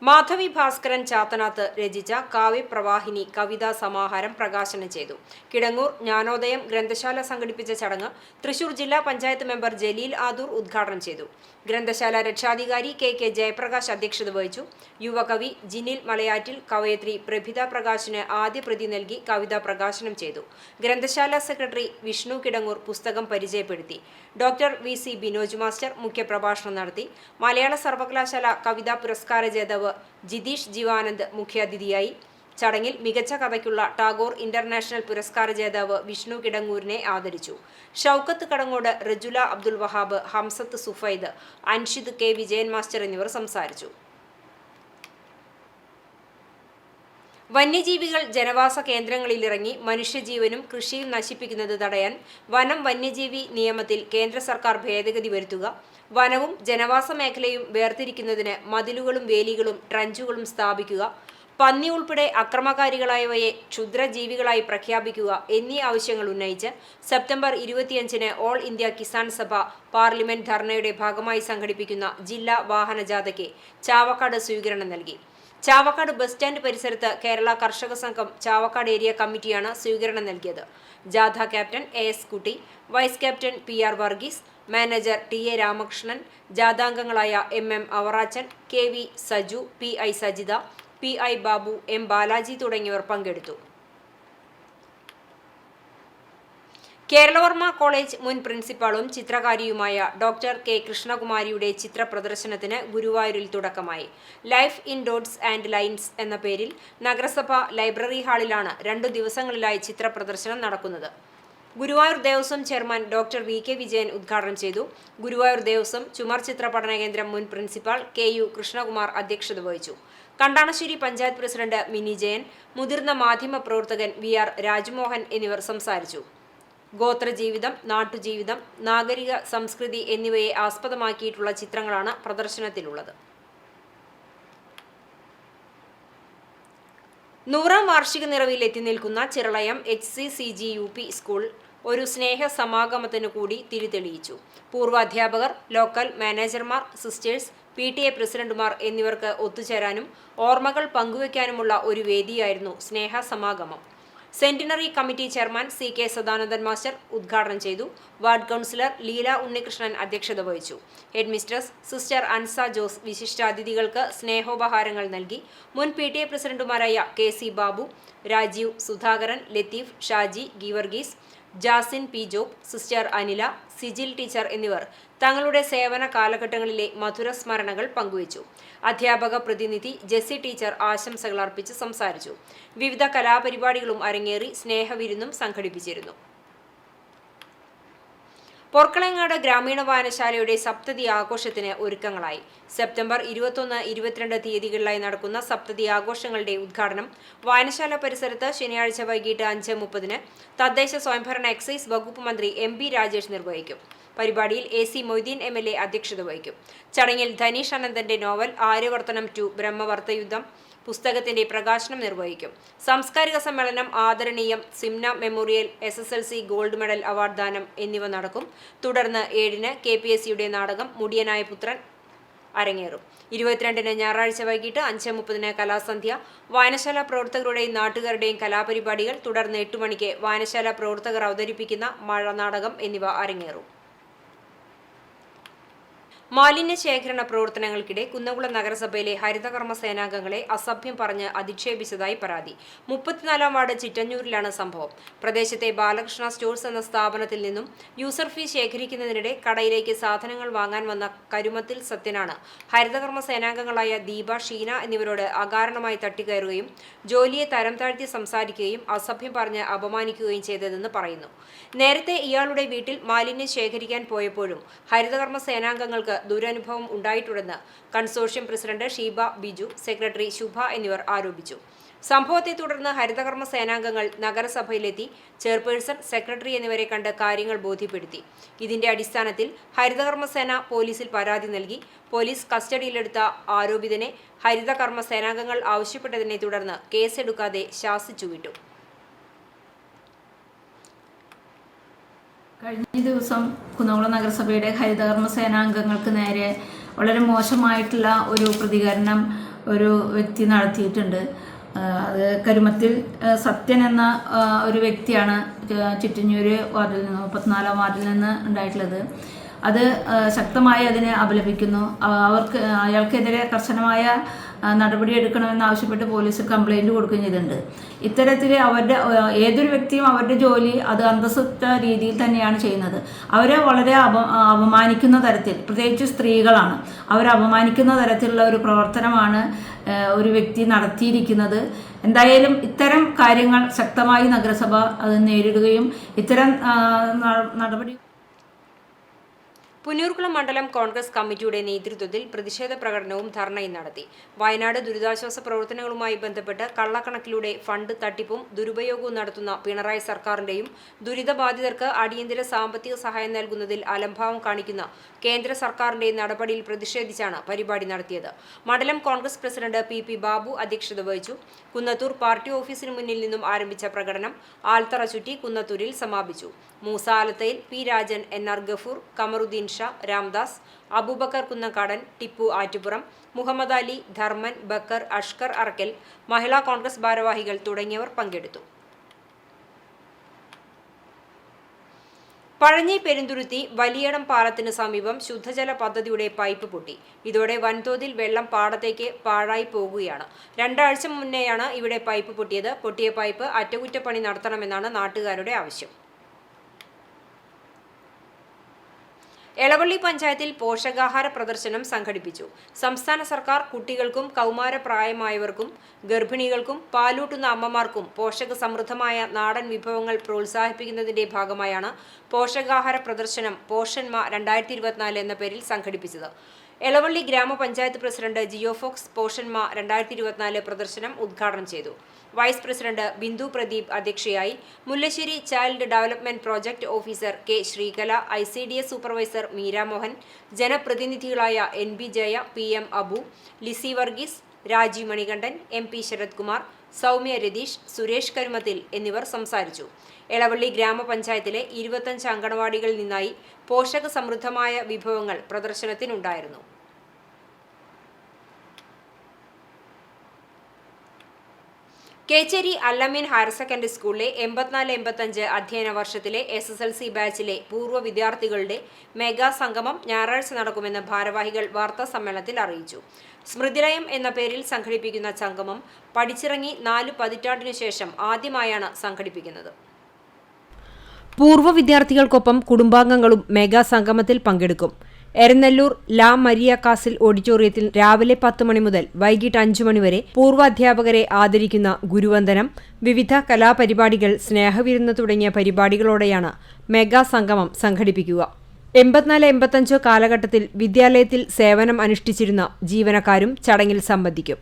മാധവി ഭാസ്കരൻ ചാത്തനാത്ത് രചിച്ച കാവ്യപ്രവാഹിനി കവിതാ സമാഹാരം പ്രകാശനം ചെയ്തു. കിടങ്ങൂർ ജ്ഞാനോദയം ഗ്രന്ഥശാല സംഘടിപ്പിച്ച ചടങ്ങ് തൃശൂർ ജില്ലാ പഞ്ചായത്ത് മെമ്പർ ജലീൽ ആദൂർ ഉദ്ഘാടനം ചെയ്തു. ഗ്രന്ഥശാല രക്ഷാധികാരി KK ജയപ്രകാശ് അധ്യക്ഷത വഹിച്ചു. യുവകവി ജിനിൽ മലയാറ്റിൽ കവയത്രി പ്രഭിത പ്രകാശിന് ആദ്യ പ്രതി നൽകി കവിത പ്രകാശനം ചെയ്തു. ഗ്രന്ഥശാല സെക്രട്ടറി വിഷ്ണു കിടങ്ങൂർ പുസ്തകം പരിചയപ്പെടുത്തി. ഡോക്ടർ VC ബിനോജ് മാസ്റ്റർ മുഖ്യപ്രഭാഷണം നടത്തി. മലയാള സർവകലാശാല കവിതാ പുരസ്കാര ജേതാവ് ജിതീഷ് ജീവാനന്ദ് മുഖ്യാതിഥിയായി. ചടങ്ങിൽ മികച്ച കഥയ്ക്കുള്ള ടാഗോർ ഇന്റർനാഷണൽ പുരസ്കാര ജേതാവ് വിഷ്ണു കിടങ്ങൂരിനെ ആദരിച്ചു. ഷൗക്കത്ത് കടങ്ങോട്, റജുല അബ്ദുൽ വഹാബ്, ഹംസത്ത് സുഫൈദ്, അൻഷിദ് K വിജയൻ മാസ്റ്റർ എന്നിവർ സംസാരിച്ചു. വന്യജീവികൾ ജനവാസ കേന്ദ്രങ്ങളിലിറങ്ങി മനുഷ്യജീവനും കൃഷിയും നശിപ്പിക്കുന്നത് തടയാൻ വനം വന്യജീവി നിയമത്തിൽ കേന്ദ്ര സർക്കാർ ഭേദഗതി വരുത്തുക, വനവും ജനവാസ മേഖലയും വേർതിരിക്കുന്നതിന് മതിലുകളും വേലികളും ട്രഞ്ചുകളും സ്ഥാപിക്കുക, പന്നി ഉൾപ്പെടെ അക്രമകാരികളായവയെ ക്ഷുദ്രജീവികളായി പ്രഖ്യാപിക്കുക എന്നീ ആവശ്യങ്ങൾ ഉന്നയിച്ച് September 25-ന് all India Kisan Sabha parliament ധർണയുടെ ഭാഗമായി സംഘടിപ്പിക്കുന്ന ജില്ലാ വാഹനജാഥയ്ക്ക് ചാവക്കാട് സ്വീകരണം നൽകി. ചാവക്കാട് ബസ് സ്റ്റാൻഡ് പരിസരത്ത് കേരള കർഷക സംഘം ചാവക്കാട് ഏരിയ കമ്മിറ്റിയാണ് സ്വീകരണം നൽകിയത്. ജാഥ captain AS Kutty, vice captain PR Varghese, manager TA Ramakrishnan, ജാഥാംഗങ്ങളായ MM Avarachan, KV Saju, PI Sajitha, PI Babu, M Balaji തുടങ്ങിയവർ പങ്കെടുത്തു. കേരളവർമ്മ കോളേജ് മുൻ പ്രിൻസിപ്പാളും ചിത്രകാരിയുമായ ഡോക്ടർ K കൃഷ്ണകുമാരിയുടെ ചിത്ര പ്രദർശനത്തിന് ഗുരുവായൂരിൽ തുടക്കമായി. Life in dots and lines എന്ന പേരിൽ നഗരസഭ ലൈബ്രറി ഹാളിലാണ് 2 ദിവസങ്ങളിലായി ചിത്ര പ്രദർശനം നടക്കുന്നത്. Guruvayur Devaswom chairman doctor VK Vijayan ഉദ്ഘാടനം ചെയ്തു. ഗുരുവായൂർ ദേവസ്വം ചുമർ ചിത്ര പഠന കേന്ദ്രം മുൻ പ്രിൻസിപ്പാൾ KU കൃഷ്ണകുമാർ അധ്യക്ഷത വഹിച്ചു. കണ്ടാണശ്ശേരി പഞ്ചായത്ത് പ്രസിഡന്റ് മിനി ജയൻ, മുതിർന്ന മാധ്യമ പ്രവർത്തകൻ VR രാജ്മോഹൻ എന്നിവർ സംസാരിച്ചു. ഗോത്രജീവിതം, നാട്ടുജീവിതം, നാഗരിക സംസ്കൃതി എന്നിവയെ ആസ്പദമാക്കിയിട്ടുള്ള ചിത്രങ്ങളാണ് പ്രദർശനത്തിലുള്ളത്. 100ാം വാർഷിക നിറവിൽ എത്തി നിൽക്കുന്ന ചിറളയം HCCG UP സ്കൂൾ ഒരു സ്നേഹ സമാഗമത്തിനു കൂടി തിരിതെളിയിച്ചു. പൂർവ്വ അധ്യാപകർ, ലോക്കൽ മാനേജർമാർ, സിസ്റ്റേഴ്സ്, PTA പ്രസിഡന്റുമാർ എന്നിവർക്ക് ഒത്തുചേരാനും ഓർമ്മകൾ പങ്കുവയ്ക്കാനുമുള്ള ഒരു വേദിയായിരുന്നു സ്നേഹ സമാഗമം. Centenary committee chairman CK Sadanandan master ഉദ്ഘാടനം ചെയ്തു. വാർഡ് കൗൺസിലർ ലീല ഉണ്ണികൃഷ്ണൻ അധ്യക്ഷത വഹിച്ചു. Head mistress sister Ansa Jose വിശിഷ്ടാതിഥികൾക്ക് സ്നേഹോപഹാരങ്ങൾ നൽകി. മുൻ PTA പ്രസിഡന്റുമാരായ KC Babu, Rajeev, Sudhakaran, Latheef, Shaji, Geevarghese, Jasin P Job, sister Anila, Sijil teacher എന്നിവർ തങ്ങളുടെ സേവന കാലഘട്ടങ്ങളിലെ മധുര സ്മരണകൾ പങ്കുവച്ചു. അധ്യാപക പ്രതിനിധി ജെസ്സി ടീച്ചർ ആശംസകൾ അർപ്പിച്ച് സംസാരിച്ചു. വിവിധ കലാപരിപാടികളും അരങ്ങേറി. സ്നേഹവിരുന്നും സംഘടിപ്പിച്ചിരുന്നു. പോർക്കളങ്ങാട് ഗ്രാമീണ വായനശാലയുടെ സപ്തതി ആഘോഷത്തിന് ഒരുക്കങ്ങളായി. സെപ്റ്റംബർ 21, 22 തീയതികളിലായി നടക്കുന്ന സപ്തതി ആഘോഷങ്ങളുടെ ഉദ്ഘാടനം വായനശാല പരിസരത്ത് ശനിയാഴ്ച വൈകിട്ട് 5:30 തദ്ദേശ സ്വയംഭരണ എക്സൈസ് വകുപ്പ് മന്ത്രി MP രാജേഷ് നിർവഹിക്കും. പരിപാടിയിൽ AC മൊയ്തീൻ MLA അധ്യക്ഷത വഹിക്കും. ചടങ്ങിൽ ധനീഷ് അനന്തന്റെ നോവൽ ആര്യവർത്തനം 2 ബ്രഹ്മവർത്തയുദ്ധം പുസ്തകത്തിന്റെ പ്രകാശനം നിർവഹിക്കും. സാംസ്കാരിക സമ്മേളനം, ആദരണീയം, Simna memorial, SSLC gold medal award ദാനം എന്നിവ നടക്കും. തുടർന്ന് 7-ന് KPSCയുടെ നാടകം മുടിയനായ പുത്രൻ അരങ്ങേറും. 22-ന് ഞായറാഴ്ച വൈകിട്ട് 5:30 കലാസന്ധ്യ, വായനശാല പ്രവർത്തകരുടെയും നാട്ടുകാരുടെയും കലാപരിപാടികൾ. തുടർന്ന് 8 മണിക്ക് വായനശാല പ്രവർത്തകർ അവതരിപ്പിക്കുന്ന മഴ നാടകം എന്നിവ അരങ്ങേറും. മാലിന്യ ശേഖരണ പ്രവർത്തനങ്ങൾക്കിടെ കുന്നംകുളം നഗരസഭയിലെ ഹരിതകർമ്മ സേനാംഗങ്ങളെ അസഭ്യം പറഞ്ഞ് അധിക്ഷേപിച്ചതായി പരാതി. 34-ാം വാർഡ് ചിറ്റഞ്ഞൂരിലാണ് സംഭവം. പ്രദേശത്തെ ബാലകൃഷ്ണ സ്റ്റോഴ്സ് എന്ന സ്ഥാപനത്തിൽ നിന്നും യൂസർ ഫീ ശേഖരിക്കുന്നതിനിടെ കടയിലേക്ക് സാധനങ്ങൾ വാങ്ങാൻ വന്ന കരുമത്തിൽ സത്യനാണ് ഹരിതകർമ്മ സേനാംഗങ്ങളായ ദീപ, ഷീന എന്നിവരോട് അകാരണമായി തട്ടിക്കയറുകയും ജോലിയെ തരം താഴ്ത്തി സംസാരിക്കുകയും അസഭ്യം പറഞ്ഞ് അപമാനിക്കുകയും ചെയ്തതെന്ന് പറയുന്നു. നേരത്തെ ഇയാളുടെ വീട്ടിൽ മാലിന്യം ശേഖരിക്കാൻ പോയപ്പോഴും ഹരിതകർമ്മ സേനാംഗങ്ങൾക്ക് ദുരനുഭവം ഉണ്ടായിട്ടുണ്ടെന്ന് consortium president Sheeba Biju, secretary Shubha എന്നിവർ ആരോപിച്ചു. സംഭവത്തെ തുടർന്ന് ഹരിതകർമ്മ സേനാംഗങ്ങൾ നഗരസഭയിലെത്തി ചെയർപേഴ്സൺ, സെക്രട്ടറി എന്നിവരെ കണ്ട് കാര്യങ്ങൾ ബോധ്യപ്പെടുത്തി. ഇതിന്റെ അടിസ്ഥാനത്തിൽ ഹരിതകർമ്മ സേന പോലീസിൽ പരാതി നൽകി. പോലീസ് കസ്റ്റഡിയിലെടുത്ത ആരോപിതനെ ഹരിതകർമ്മ സേനാംഗങ്ങൾ ആവശ്യപ്പെട്ടതിനെ തുടർന്ന് കേസെടുക്കാതെ ശാസിച്ചു വിട്ടു. കഴിഞ്ഞ ദിവസം കുന്നംകുളം നഗരസഭയുടെ ഹരിതകർമ്മ സേനാംഗങ്ങൾക്ക് നേരെ വളരെ മോശമായിട്ടുള്ള ഒരു പ്രതികരണം ഒരു വ്യക്തി നടത്തിയിട്ടുണ്ട്. അത് കരുമത്തിൽ സത്യൻ എന്ന ഒരു വ്യക്തിയാണ് ചിറ്റഞ്ഞൂർ വാർഡിൽ നിന്ന് 34-ാം വാർഡിൽ നിന്ന് ഉണ്ടായിട്ടുള്ളത്. അത് ശക്തമായി അതിനെ അപലപിക്കുന്നു. അയാൾക്കെതിരെ കർശനമായ നടപടിയെടുക്കണമെന്ന് ആവശ്യപ്പെട്ട് പോലീസ് കംപ്ലൈൻറ്റ് കൊടുക്കുകയും ചെയ്തിട്ടുണ്ട്. ഇത്തരത്തിൽ അവരുടെ ഏതൊരു വ്യക്തിയും അവരുടെ ജോലി അത് അന്തസ്സുറ്റ രീതിയിൽ തന്നെയാണ് ചെയ്യുന്നത്. അവരെ വളരെ അപമാനിക്കുന്ന തരത്തിൽ, പ്രത്യേകിച്ച് സ്ത്രീകളാണ്, അവരെ അപമാനിക്കുന്ന തരത്തിലുള്ള ഒരു പ്രവർത്തനമാണ് ഒരു വ്യക്തി നടത്തിയിരിക്കുന്നത്. എന്തായാലും ഇത്തരം കാര്യങ്ങൾ ശക്തമായി നഗരസഭ അത് നേരിടുകയും ഇത്തരം നടപടി. പുന്നൂർകുളം മണ്ഡലം കോൺഗ്രസ് കമ്മിറ്റിയുടെ നേതൃത്വത്തിൽ പ്രതിഷേധ പ്രകടനവും ധർണയും നടത്തി. വയനാട് ദുരിതാശ്വാസ പ്രവർത്തനങ്ങളുമായി ബന്ധപ്പെട്ട് കള്ളക്കണക്കിലൂടെ ഫണ്ട് തട്ടിപ്പും ദുരുപയോഗവും നടത്തുന്ന പിണറായി സർക്കാരിന്റെയും ദുരിതബാധിതർക്ക് അടിയന്തര സാമ്പത്തിക സഹായം നൽകുന്നതിൽ അലംഭാവം കാണിക്കുന്ന കേന്ദ്ര സർക്കാരിന്റെയും നടപടിയിൽ പ്രതിഷേധിച്ചാണ് പരിപാടി നടത്തിയത്. മണ്ഡലം കോൺഗ്രസ് പ്രസിഡന്റ് PP ബാബു അധ്യക്ഷത വഹിച്ചു. കുന്നത്തൂർ പാർട്ടി ഓഫീസിന് മുന്നിൽ നിന്നും ആരംഭിച്ച പ്രകടനം ആൽത്തറ ചുറ്റി കുന്നത്തൂരിൽ സമാപിച്ചു. മൂസ ആലത്തയിൽ, P രാജൻ, NR ഗഫൂർ, കമറുദ്ദീൻ ഷാ, രാംദാസ്, അബൂബക്കർ കുന്നക്കാടൻ, ടിപ്പു ആറ്റുപുറം, മുഹമ്മദ് അലി, ധർമ്മൻ, ബക്കർ, അഷ്കർ അറക്കൽ, മഹിളാ കോൺഗ്രസ് ഭാരവാഹികൾ തുടങ്ങിയവർ പങ്കെടുത്തു. പഴഞ്ഞി പെരുന്തുരുത്തി വലിയടം പാലത്തിന് സമീപം ശുദ്ധജല പദ്ധതിയുടെ പൈപ്പ് പൊട്ടി. ഇതോടെ വൻതോതിൽ വെള്ളം പാടത്തേക്ക് പാഴായി പോകുകയാണ്. 2 ആഴ്ച മുന്നേയാണ് ഇവിടെ പൈപ്പ് പൊട്ടിയത്. പൊട്ടിയ പൈപ്പ് അറ്റകുറ്റപ്പണി നടത്തണമെന്നാണ് നാട്ടുകാരുടെ ആവശ്യം. എളവള്ളി പഞ്ചായത്തിൽ പോഷകാഹാര പ്രദർശനം സംഘടിപ്പിച്ചു. സംസ്ഥാന സർക്കാർ കുട്ടികൾക്കും കൗമാരപ്രായമായവർക്കും ഗർഭിണികൾക്കും പാലൂട്ടുന്ന അമ്മമാർക്കും പോഷക സമൃദ്ധമായ നാടൻ വിഭവങ്ങൾ പ്രോത്സാഹിപ്പിക്കുന്നതിന്റെ ഭാഗമായാണ് പോഷകാഹാര പ്രദർശനം പോഷന്മ 2024 എന്ന പേരിൽ സംഘടിപ്പിച്ചത്. എളവള്ളി ഗ്രാമപഞ്ചായത്ത് പ്രസിഡന്റ് ജിയോ ഫോക്സ് പോഷന്മ 2024 പ്രദർശനം ഉദ്ഘാടനം ചെയ്തു. വൈസ് പ്രസിഡന്റ് ബിന്ദു പ്രദീപ് അധ്യക്ഷയായി. Mullassery child development project officer K Sreekala, ICDS supervisor Meera Mohan, ജനപ്രതിനിധികളായ NB Jaya, PM Abu, Lissy Varghese, Raji Manikandan, MP Sarath Kumar, Soumya Ratheesh, Suresh Karumathil എന്നിവർ സംസാരിച്ചു. എളവള്ളി ഗ്രാമപഞ്ചായത്തിലെ 25 അങ്കണവാടികളിൽ നിന്നായി പോഷക സമൃദ്ധമായ വിഭവങ്ങൾ പ്രദർശനത്തിനുണ്ടായിരുന്നു. കേച്ചേരി അല്ലമീൻ ഹയർ സെക്കൻഡറി സ്കൂളിലെ 84-85 അധ്യയന വർഷത്തിലെ SSLC ബാച്ചിലെ പൂർവ്വ വിദ്യാർത്ഥികളുടെ മെഗാ സംഗമം ഞായറാഴ്ച നടക്കുമെന്ന് ഭാരവാഹികൾ വാർത്താ സമ്മേളനത്തിൽ അറിയിച്ചു. സ്മൃതിലയം എന്ന പേരിൽ സംഘടിപ്പിക്കുന്ന സംഗമം പഠിച്ചിറങ്ങി 4 പതിറ്റാണ്ടിനു ശേഷം ആദ്യമായാണ് സംഘടിപ്പിക്കുന്നത്. പൂർവ്വ വിദ്യാർത്ഥികൾക്കൊപ്പം കുടുംബാംഗങ്ങളും മെഗാ സംഗമത്തിൽ പങ്കെടുക്കും. എരനെല്ലൂർ ലാ മരിയ കാസിൽ ഓഡിറ്റോറിയത്തിൽ രാവിലെ 10 മണി മുതൽ വൈകിട്ട് 5 മണി വരെ പൂർവാധ്യാപകരെ ആദരിക്കുന്ന ഗുരുവന്ദനം, വിവിധ കലാപരിപാടികൾ, സ്നേഹവിരുന്ന് തുടങ്ങിയ പരിപാടികളോടെയാണ് മെഗാ സംഗമം സംഘടിപ്പിക്കുക. 84-85 കാലഘട്ടത്തിൽ വിദ്യാലയത്തിൽ സേവനം അനുഷ്ഠിച്ചിരുന്ന ജീവനക്കാരും ചടങ്ങിൽ സംബന്ധിക്കും.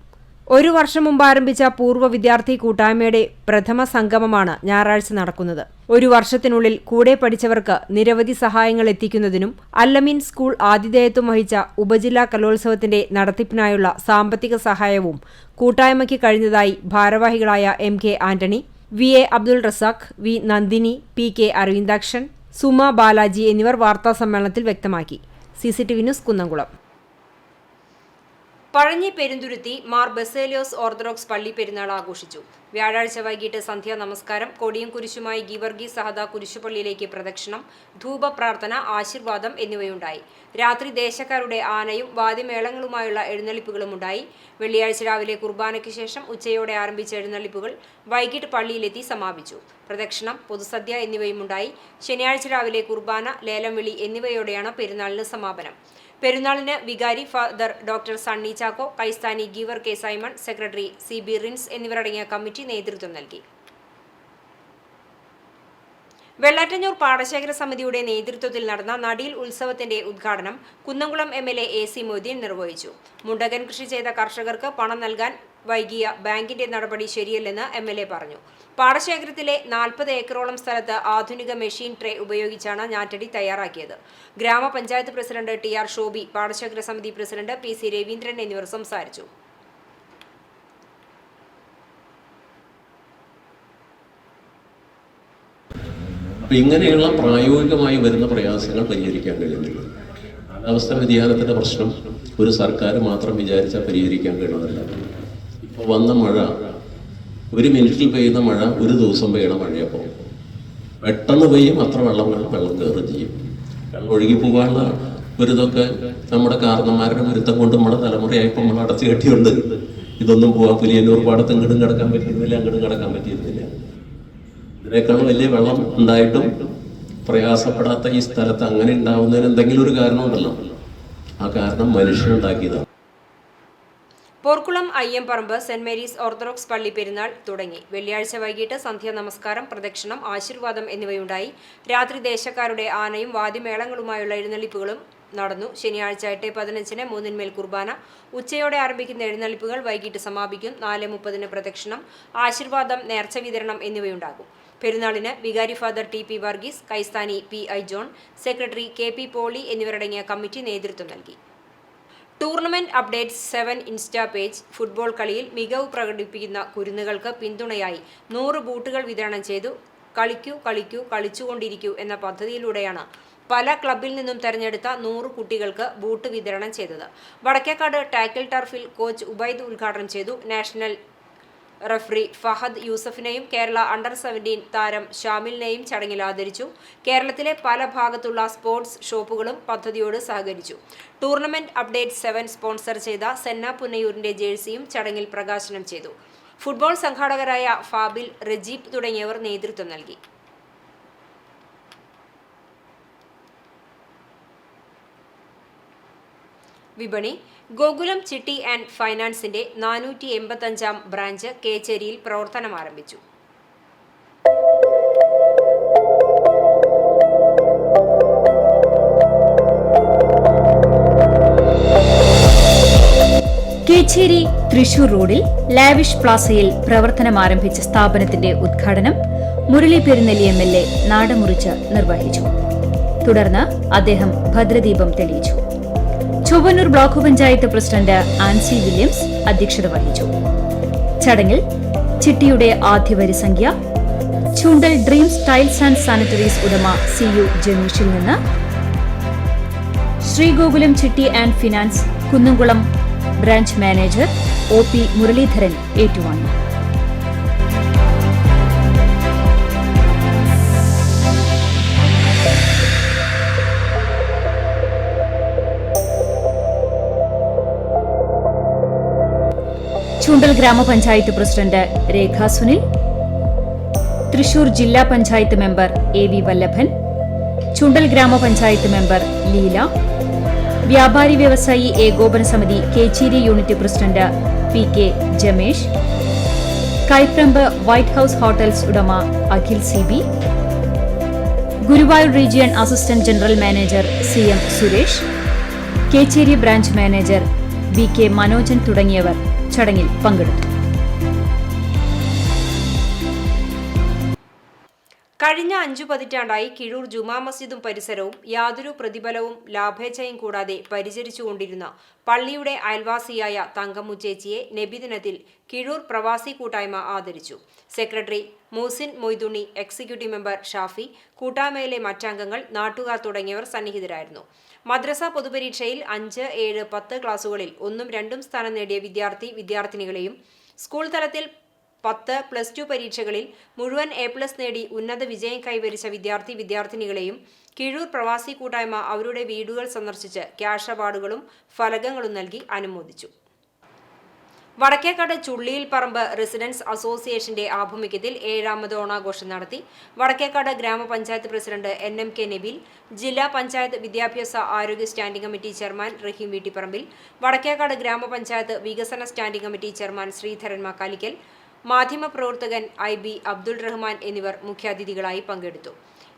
1 വർഷം മുമ്പ് ആരംഭിച്ച പൂർവ്വ വിദ്യാർത്ഥി കൂട്ടായ്മയുടെ പ്രഥമ സംഗമമാണ് ഞായറാഴ്ച നടക്കുന്നത്. 1 വർഷത്തിനുള്ളിൽ കൂടെ പഠിച്ചവർക്ക് നിരവധി സഹായങ്ങൾ എത്തിക്കുന്നതിനും അല്ലമീൻ സ്കൂൾ ആതിഥേയത്വം വഹിച്ച ഉപജില്ലാ കലോത്സവത്തിന്റെ നടത്തിപ്പിനായുള്ള സാമ്പത്തിക സഹായവും കൂട്ടായ്മയ്ക്ക് കഴിഞ്ഞതായി ഭാരവാഹികളായ MK Antony, VA Abdul Razak, V Nandini, PK Aravindakshan, Suma Balaji എന്നിവർ വാർത്താസമ്മേളനത്തിൽ വ്യക്തമാക്കി. CCTV news Kunnamkulam. Pazhanji Perumthuruthi Mar Baselios orthodox പള്ളി പെരുന്നാൾ ആഘോഷിച്ചു. വ്യാഴാഴ്ച വൈകിട്ട് സന്ധ്യാ നമസ്കാരം, കൊടിയും കുരിശുമായി ഗീവർഗീസ് സഹദ കുരിശുപള്ളിയിലേക്ക് പ്രദക്ഷിണം, ധൂപ പ്രാർത്ഥന, ആശീർവാദം എന്നിവയുണ്ടായി. രാത്രി ദേശക്കാരുടെ ആനയും വാദ്യമേളങ്ങളുമായുള്ള എഴുന്നള്ളിപ്പുകളും ഉണ്ടായി. വെള്ളിയാഴ്ച രാവിലെ കുർബാനയ്ക്ക് ശേഷം ഉച്ചയോടെ ആരംഭിച്ച എഴുന്നള്ളിപ്പുകൾ വൈകിട്ട് പള്ളിയിലെത്തി സമാപിച്ചു. പ്രദക്ഷിണം, പൊതുസദ്യ എന്നിവയുമുണ്ടായി. ശനിയാഴ്ച രാവിലെ കുർബാന, ലേലം വിളി എന്നിവയോടെയാണ് പെരുന്നാളിന് സമാപനം. പെരുന്നാളിന് വികാരി ഫാദർ ഡോക്ടർ സണ്ണി ചാക്കോ, കൈസ്ഥാനി Geever K Simon, secretary CB Rins എന്നിവരടങ്ങിയ കമ്മിറ്റി നേതൃത്വം നൽകി. വെള്ളാറ്റഞ്ഞൂർ പാടശേഖര സമിതിയുടെ നേതൃത്വത്തിൽ നടന്ന നടീൽ ഉത്സവത്തിന്റെ ഉദ്ഘാടനം കുന്നംകുളം MLA AC മൊയ്തീൻ നിർവഹിച്ചു. മുണ്ടകൻ കൃഷി ചെയ്ത കർഷകർക്ക് പണം നൽകാൻ വൈകിയ ബാങ്കിന്റെ നടപടി ശരിയല്ലെന്ന് MLA പറഞ്ഞു. പാടശേഖരത്തിലെ 40 ഏക്കറോളം സ്ഥലത്ത് ആധുനിക മെഷീൻ ട്രേ ഉപയോഗിച്ചാണ് ഞാറ്റടി തയ്യാറാക്കിയത്. ഗ്രാമപഞ്ചായത്ത് പ്രസിഡന്റ് TR ഷോബി, പാടശേഖര സമിതി പ്രസിഡന്റ് PC രവീന്ദ്രൻ എന്നിവർ സംസാരിച്ചു. ഇങ്ങനെയുള്ള പ്രായോഗികമായി വരുന്ന പ്രയാസങ്ങൾ പരിഹരിക്കാൻ കഴിയുന്നില്ല. കാലാവസ്ഥാ വ്യതിയാനത്തിൻ്റെ പ്രശ്നം ഒരു സർക്കാർ മാത്രം വിചാരിച്ചാൽ പരിഹരിക്കാൻ കഴിയുന്നില്ല. ഇപ്പോൾ വന്ന മഴ, 1 മിനിറ്റിൽ പെയ്യുന്ന മഴ 1 ദിവസം പെയ്യണ മഴയപ്പോൾ പെട്ടെന്ന് പെയ്യും, അത്ര വെള്ളം കയറുകയും ചെയ്യും. വെള്ളം ഒഴുകി പോകാനുള്ള ഒരിതൊക്കെ നമ്മുടെ കാരണന്മാരുടെ വരുത്തം കൊണ്ട് നമ്മുടെ തലമുറയായപ്പോൾ നമ്മൾ അടച്ചു കെട്ടിയുണ്ട്. ഇതൊന്നും പോകാൻ പുലിയന്നൂർ പാടത്ത് ഇങ്ങോട്ടും കിടക്കാൻ പറ്റിയിരുന്നില്ല, അങ്ങോട്ടും കിടക്കാൻ പറ്റിയിരുന്നില്ല. ഇതിനേക്കാൾ വലിയ വെള്ളം ഉണ്ടായിട്ടും പ്രയാസപ്പെടാത്ത ഈ സ്ഥലത്ത് അങ്ങനെ ഉണ്ടാവുന്നതിന് എന്തെങ്കിലും ഒരു കാരണമുണ്ടല്ലോ. ആ കാരണം മനുഷ്യനുണ്ടാക്കിയതാണ്. Porkulam Ayyamparambu saint Mary's orthodox പള്ളി പെരുന്നാൾ തുടങ്ങി. വെള്ളിയാഴ്ച വൈകിട്ട് സന്ധ്യാ നമസ്കാരം, പ്രദക്ഷിണം, ആശീർവാദം എന്നിവയുണ്ടായി. രാത്രി ദേശക്കാരുടെ ആനയും വാദ്യമേളങ്ങളുമായുള്ള എഴുന്നള്ളിപ്പുകളും നടന്നു. ശനിയാഴ്ച 8:15 മൂന്നിന്മേൽ കുർബാന, ഉച്ചയോടെ ആരംഭിക്കുന്ന എഴുന്നള്ളിപ്പുകൾ വൈകിട്ട് സമാപിക്കും. 4:30 പ്രദക്ഷിണം, ആശീർവാദം, നേർച്ച വിതരണം എന്നിവയുണ്ടാകും. പെരുന്നാളിന് വികാരി ഫാദർ TP വർഗീസ്, കൈസ്ഥാനി PI John, secretary KP Poly എന്നിവരടങ്ങിയ കമ്മിറ്റി നേതൃത്വം നൽകി. Tournament updates 7 insta page. Football കളിയിൽ മികവ് പ്രകടിപ്പിക്കുന്ന കുരുന്നുകൾക്ക് പിന്തുണയായി 100 ബൂട്ടുകൾ വിതരണം ചെയ്തു. കളിക്കൂ കളിക്കൂ കളിച്ചുകൊണ്ടിരിക്കൂ എന്ന പദ്ധതിയിലൂടെയാണ് പല ക്ലബിൽ നിന്നും തെരഞ്ഞെടുത്ത 100 കുട്ടികൾക്ക് ബൂട്ട് വിതരണം ചെയ്തത്. വടക്കേക്കാട് ടാക്കിൾ ടർഫിൽ കോച്ച് ഉബൈദ് ഉദ്ഘാടനം ചെയ്തു. നാഷണൽ റഫറി ഫഹദ് യൂസഫിനെയും കേരള അണ്ടർ-17 താരം ഷാമിലിനെയും ചടങ്ങിൽ ആദരിച്ചു. കേരളത്തിലെ പല ഭാഗത്തുള്ള സ്പോർട്സ് ഷോപ്പുകളും പദ്ധതിയോട് സഹകരിച്ചു. ടൂർണമെന്റ് അപ്ഡേറ്റ് 7 സ്പോൺസർ ചെയ്ത സെന്ന പുന്നയൂരിന്റെ ജേഴ്സിയും ചടങ്ങിൽ പ്രകാശനം ചെയ്തു. ഫുട്ബോൾ സംഘാടകരായ ഫാബിൽ, റജീബ് തുടങ്ങിയവർ നേതൃത്വം നൽകി. വിപണി. ഗോകുലം ചിട്ടി ആൻഡ് ഫൈനാൻസിന്റെ 485-ാം ബ്രാഞ്ച് കേച്ചേരിയിൽ പ്രവർത്തനം ആരംഭിച്ചു. കേച്ചേരി തൃശൂർ റോഡിൽ ലാവിഷ് പ്ലാസയിൽ പ്രവർത്തനം ആരംഭിച്ച സ്ഥാപനത്തിന്റെ ഉദ്ഘാടനം മുരളി പെരുന്നെല്ലി MLA നാടമുറിച്ച് നിർവഹിച്ചു. തുടർന്ന് അദ്ദേഹം ഭദ്രദീപം തെളിയിച്ചു. Chowwannur block panchayat president Ancy Williams അധ്യക്ഷത വഹിച്ചു. ചടങ്ങിൽ ചിട്ടിയുടെ ആദ്യ വരിസംഖ്യ Choondal dreams tiles and sanitaries ഉടമ CU ജമീഷിൽ നിന്ന് Sreegokulam Chitty and finance Kunnamkulam branch manager OP Muraleedharan ഏറ്റുവാങ്ങി. ചൂണ്ടൽ ഗ്രാമപഞ്ചായത്ത് പ്രസിഡന്റ് രേഖ സുനിൽ, തൃശൂർ ജില്ലാ panchayat member AV Vallabhan, Choondal gramapanchayat member Leela, വ്യാപാരി വ്യവസായി ഏകോപന സമിതി Kecheri unit president PK Jamesh, Kaiparamb white house hotels ഉടമ Akhil CB, Guruvayur region assistant general manager CM Suresh, Kechery branch manager VK Manojan തുടങ്ങിയവർ ചടങ്ങിൽ പങ്കെടുത്തു. കഴിഞ്ഞ 5 പതിറ്റാണ്ടായി കിഴൂർ ജുമാ മസ്ജിദും പരിസരവും യാതൊരു പ്രതിഫലവും ലാഭേച്ഛയും കൂടാതെ പരിചരിച്ചുകൊണ്ടിരുന്ന പള്ളിയുടെ അയൽവാസിയായ തങ്കമ്മു ചേച്ചിയെ നബിദിനത്തിൽ കിഴൂർ പ്രവാസി കൂട്ടായ്മ ആദരിച്ചു. Secretary Moosin Moidunni, executive member Shafi, കൂട്ടായ്മയിലെ മറ്റംഗങ്ങൾ, നാട്ടുകാർ തുടങ്ങിയവർ സന്നിഹിതരായിരുന്നു. മദ്രസ പൊതുപരീക്ഷയിൽ 5, 7, 10 ക്ലാസുകളിൽ 1ഉം 2ഉം സ്ഥാനം നേടിയ വിദ്യാർത്ഥിനികളെയും സ്കൂൾ തലത്തിൽ 10, +2 പരീക്ഷകളിൽ മുഴുവൻ A+ നേടി ഉന്നത വിജയം കൈവരിച്ച വിദ്യാർത്ഥിനികളെയും കിഴൂർ പ്രവാസി കൂട്ടായ്മ അവരുടെ വീടുകൾ സന്ദർശിച്ച് ക്യാഷ് അവാർഡുകളും ഫലകങ്ങളും നൽകി അനുമോദിച്ചു. വടക്കേക്കാട് ചുള്ളിയിൽ പറമ്പ് റെസിഡൻസ് അസോസിയേഷന്റെ ആഭിമുഖ്യത്തിൽ 7ാമത് ഓണാഘോഷം നടത്തി. വടക്കേക്കാട് ഗ്രാമപഞ്ചായത്ത് പ്രസിഡന്റ് NMK നബീൽ, ജില്ലാ പഞ്ചായത്ത് വിദ്യാഭ്യാസ ആരോഗ്യ സ്റ്റാൻഡിംഗ് കമ്മിറ്റി ചെയർമാൻ റഹീം വീട്ടിപ്പറമ്പിൽ, വടക്കേക്കാട് ഗ്രാമപഞ്ചായത്ത് വികസന standing committee chairman Sreedharan Makkalikkal, മാധ്യമപ്രവർത്തകൻ IB അബ്ദുൾ റഹ്മാൻ എന്നിവർ മുഖ്യാതിഥികളായി പങ്കെടുത്തു.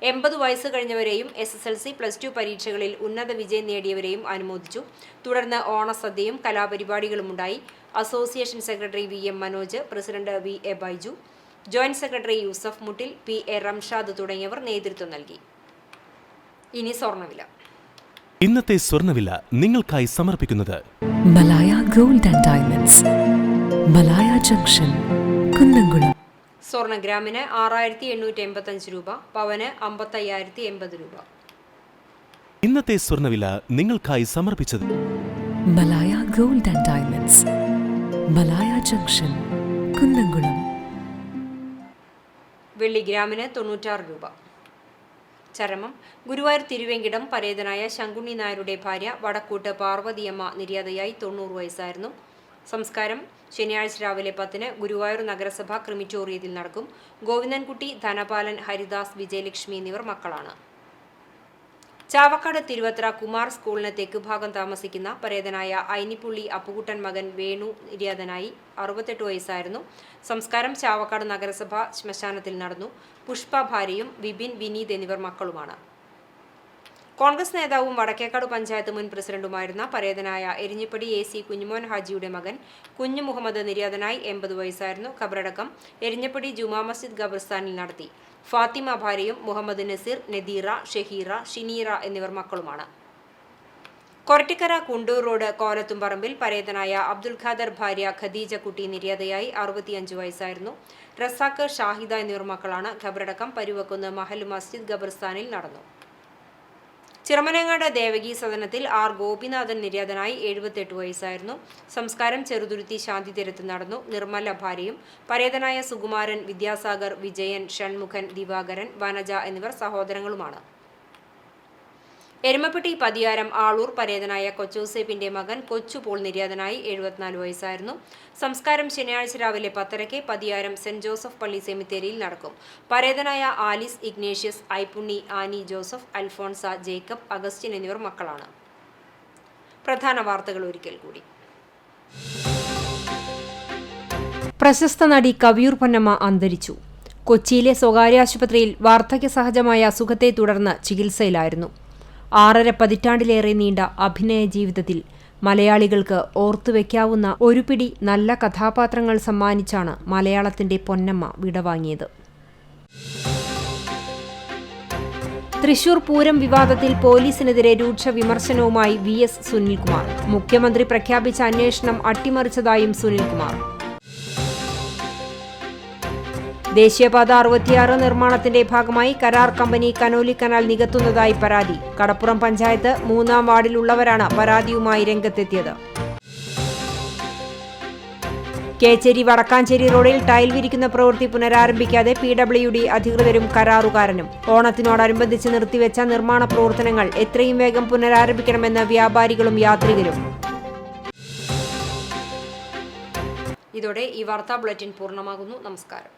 80 വയസ്സ് കഴിഞ്ഞവരെയും SSLC, +2 പരീക്ഷകളിൽ ഉന്നത വിജയം നേടിയവരെയും അനുമോദിച്ചു. തുടർന്ന് ഓണസദ്യയും കലാപരിപാടികളുമുണ്ടായി. Association secretary VM Manoj, president VA Baiju, joint secretary Yusuf Muttil, PA Ramshad തുടങ്ങിയവർ നേതൃത്വം നൽകി. ഇനി സ്വർണ്ണവില. ഇന്നത്തെ സ്വർണ്ണവില നിങ്ങൾക്കായി സമർപ്പിക്കുന്നത് Malaya gold and diamonds, Malaya junction, Kunnamkulam. സ്വർണ്ണ ഗ്രാമിന് 6885 രൂപ, പവന് 5580 രൂപ. ഇന്നത്തെ സ്വർണ്ണവില നിങ്ങൾക്കായി സമർപ്പിച്ചത് Malaya gold and diamonds, Malaya junction, Kunnamkulam. വെള്ളി ഗ്രാമിന് 96 രൂപ. ചരമം. ഗുരുവായൂർ തിരുവേങ്കിടം പരേതനായ ശങ്കുണ്ണി നായരുടെ ഭാര്യ വടക്കൂട്ട് പാർവതിയമ്മ നിര്യാതയായി 90 വയസ്സായിരുന്നു. സംസ്കാരം ശനിയാഴ്ച രാവിലെ 10-ന് ഗുരുവായൂർ നഗരസഭ ക്രിമിറ്റോറിയത്തിൽ നടക്കും. ഗോവിന്ദൻകുട്ടി, ധനപാലൻ, ഹരിദാസ്, വിജയലക്ഷ്മി എന്നിവർ മക്കളാണ്. ചാവക്കാട് തിരുവത്ര കുമാർ സ്കൂളിന് തെക്കുഭാഗം താമസിക്കുന്ന പരേതനായ ഐനിപ്പുള്ളി അപ്പുകുട്ടൻ മകൻ വേണു നിര്യാതനായി 68 വയസ്സായിരുന്നു. സംസ്കാരം ചാവക്കാട് നഗരസഭ ശ്മശാനത്തിൽ നടന്നു. പുഷ്പ ഭാര്യയും വിപിൻ, വിനീത് എന്നിവർ മക്കളുമാണ്. കോൺഗ്രസ് നേതാവും വടക്കേക്കാട് പഞ്ചായത്ത് മുൻ പ്രസിഡന്റുമായിരുന്ന പരേതനായ എരിഞ്ഞിപ്പടി AC കുഞ്ഞുമോൻ ഹാജിയുടെ മകൻ കുഞ്ഞു മുഹമ്മദ് നിര്യാതനായി 80 വയസ്സായിരുന്നു. ഖബറടക്കം എരിഞ്ഞിപ്പടി ജുമാ മസ്ജിദ് ഖബർസ്ഥാനിൽ നടത്തി. ഫാത്തിമ ഭാര്യയും മുഹമ്മദ് നസീർ, നദീറ, ഷഹീറ, ഷിനീറ എന്നിവർ മക്കളുമാണ്. കൊരട്ടിക്കര കുണ്ടൂർ റോഡ് കോലത്തുംപറമ്പിൽ പരേതനായ അബ്ദുൽ ഖാദർ ഭാര്യ ഖദീജ കുട്ടി നിര്യാതയായി 65 വയസ്സായിരുന്നു. റസാഖ്, ഷാഹിദ എന്നിവർ മക്കളാണ്. ഖബറടക്കം പരുവക്കുന്ന് മഹൽ മസ്ജിദ് ഖബർസ്ഥാനിൽ നടന്നു. ചിറമനങ്ങാട് ദേവകി സദനത്തിൽ R ഗോപിനാഥൻ നിര്യാതനായി 78 വയസ്സായിരുന്നു. സംസ്കാരം ചെറുതുരുത്തി ശാന്തിതീരത്ത് നടന്നു. നിർമ്മല ഭാര്യയും പരേതനായ സുകുമാരൻ, വിദ്യാസാഗർ, വിജയൻ, ഷൺമുഖൻ, ദിവാകരൻ, വനജ എന്നിവർ സഹോദരങ്ങളുമാണ്. എരുമപ്പെട്ടി പതിയാരം ആളൂർ പരേതനായ കൊച്ചോസേപ്പിന്റെ മകൻ കൊച്ചു പോൾ നിര്യാതനായി 74 വയസ്സായിരുന്നു. സംസ്കാരം ശനിയാഴ്ച രാവിലെ 10:30-ക്ക് പതിയാരം സെന്റ് ജോസഫ് പള്ളി സെമിത്തേരിയിൽ നടക്കും. പരേതനായ Alice, Ignatius, Iyppunni, Annie Joseph, Alphonsa, Jacob, Augustine എന്നിവർ മക്കളാണ്. പ്രധാന വാർത്തകൾ ഒരിക്കൽ കൂടി. പ്രശസ്ത നടി കവിയൂർ പൊന്നമ്മ അന്തരിച്ചു. കൊച്ചിയിലെ സ്വകാര്യ ആശുപത്രിയിൽ വാർദ്ധക്യ സഹജമായ അസുഖത്തെ തുടർന്ന് ചികിത്സയിലായിരുന്നു. 6.5 പതിറ്റാണ്ടിലേറെ നീണ്ട അഭിനയ ജീവിതത്തിൽ മലയാളികൾക്ക് ഓർത്തുവെക്കാവുന്ന ഒരു പിടി നല്ല കഥാപാത്രങ്ങൾ സമ്മാനിച്ചാണ് മലയാളത്തിന്റെ പൊന്നമ്മ വിടവാങ്ങിയത്. തൃശൂർ പൂരം വിവാദത്തിൽ പോലീസിനെതിരെ രൂക്ഷ വിമർശനവുമായി VS സുനിൽകുമാർ. മുഖ്യമന്ത്രി പ്രഖ്യാപിച്ച അന്വേഷണം അട്ടിമറിച്ചതായും സുനിൽകുമാർ. ദേശീയപാത 66 നിർമ്മാണത്തിന്റെ ഭാഗമായി കരാർ കമ്പനി കനോലി കനാൽ നികത്തുന്നതായി പരാതി. കടപ്പുറം പഞ്ചായത്ത് 3-ാം വാർഡിലുള്ളവരാണ് പരാതിയുമായി രംഗത്തെത്തിയത്. കേച്ചേരി വടക്കാഞ്ചേരി റോഡിൽ ടൈൽ വിരിക്കുന്ന പ്രവൃത്തി പുനരാരംഭിക്കാതെ PWD അധികൃതരും കരാറുകാരനും. ഓണത്തിനോടനുബന്ധിച്ച് നിർത്തിവെച്ച നിർമ്മാണ പ്രവർത്തനങ്ങൾ എത്രയും വേഗം പുനരാരംഭിക്കണമെന്ന് വ്യാപാരികളും യാത്രികരും. ഇതോടെ ഈ വാർത്താ ബുള്ളറ്റിൻ പൂർണ്ണമാകുന്നു. നമസ്കാരം.